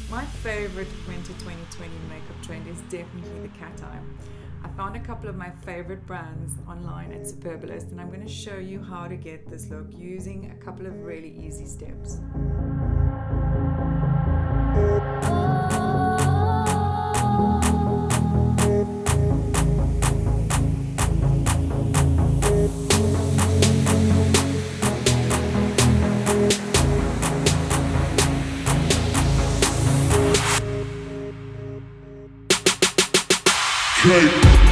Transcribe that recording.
My favorite winter 2020 makeup trend is definitely the cat eye. I found a couple of my favorite brands online at Superbalist, and I'm going to show you how to get this look using a couple of really easy steps. Okay.